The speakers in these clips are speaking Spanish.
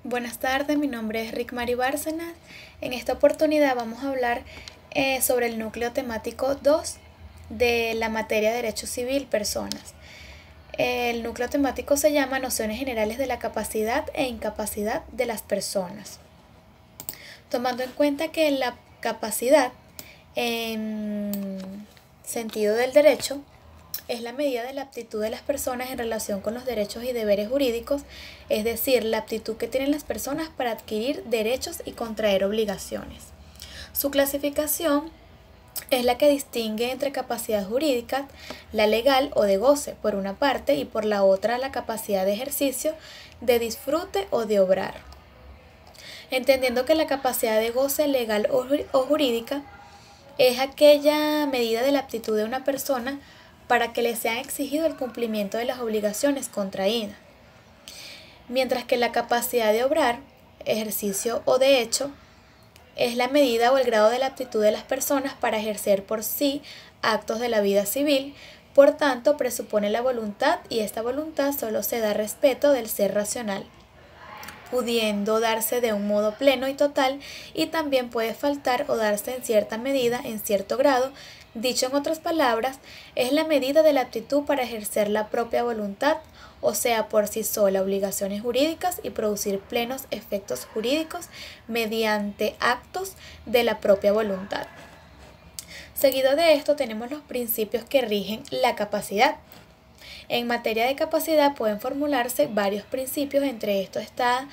Buenas tardes, mi nombre es Rick Mari Bárcenas. En esta oportunidad vamos a hablar sobre el núcleo temático 2 de la materia de Derecho Civil, Personas. El núcleo temático se llama Nociones Generales de la Capacidad e Incapacidad de las Personas. Tomando en cuenta que la capacidad, en sentido del derecho, es la medida de la aptitud de las personas en relación con los derechos y deberes jurídicos, es decir, la aptitud que tienen las personas para adquirir derechos y contraer obligaciones. Su clasificación es la que distingue entre capacidad jurídica, la legal o de goce, por una parte, y por la otra la capacidad de ejercicio, de disfrute o de obrar. Entendiendo que la capacidad de goce legal o jurídica es aquella medida de la aptitud de una persona para que le sea exigido el cumplimiento de las obligaciones contraídas, mientras que la capacidad de obrar, ejercicio o de hecho, es la medida o el grado de la aptitud de las personas para ejercer por sí actos de la vida civil. Por tanto, presupone la voluntad, y esta voluntad solo se da respeto del ser racional, pudiendo darse de un modo pleno y total, y también puede faltar o darse en cierta medida, en cierto grado. Dicho en otras palabras, es la medida de la aptitud para ejercer la propia voluntad, o sea, por sí sola, obligaciones jurídicas y producir plenos efectos jurídicos mediante actos de la propia voluntad. Seguido de esto tenemos los principios que rigen la capacidad. En materia de capacidad pueden formularse varios principios, entre estos está,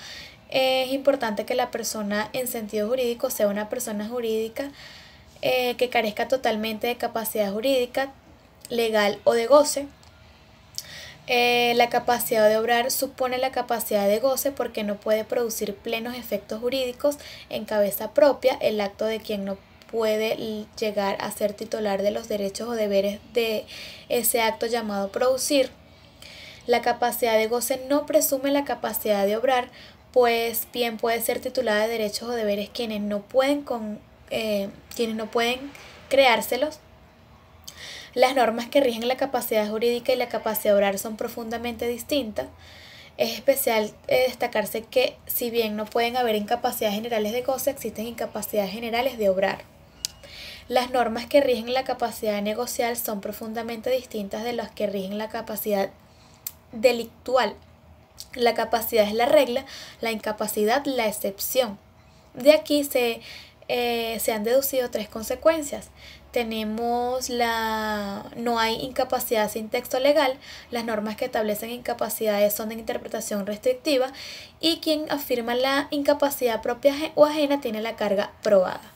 es importante que la persona en sentido jurídico sea una persona jurídica que carezca totalmente de capacidad jurídica, legal o de goce. La capacidad de obrar supone la capacidad de goce porque no puede producir plenos efectos jurídicos en cabeza propia el acto de quien no puede llegar a ser titular de los derechos o deberes de ese acto llamado producir. La capacidad de goce no presume la capacidad de obrar, pues bien puede ser titulada de derechos o deberes quienes no pueden creárselos. Las normas que rigen la capacidad jurídica y la capacidad de obrar son profundamente distintas. Es especial destacarse que, si bien no pueden haber incapacidades generales de goce, existen incapacidades generales de obrar. Las normas que rigen la capacidad negocial son profundamente distintas de las que rigen la capacidad delictual. La capacidad es la regla, la incapacidad la excepción. De aquí se han deducido tres consecuencias. Tenemos no hay incapacidad sin texto legal, las normas que establecen incapacidades son de interpretación restrictiva y quien afirma la incapacidad propia o ajena tiene la carga probada.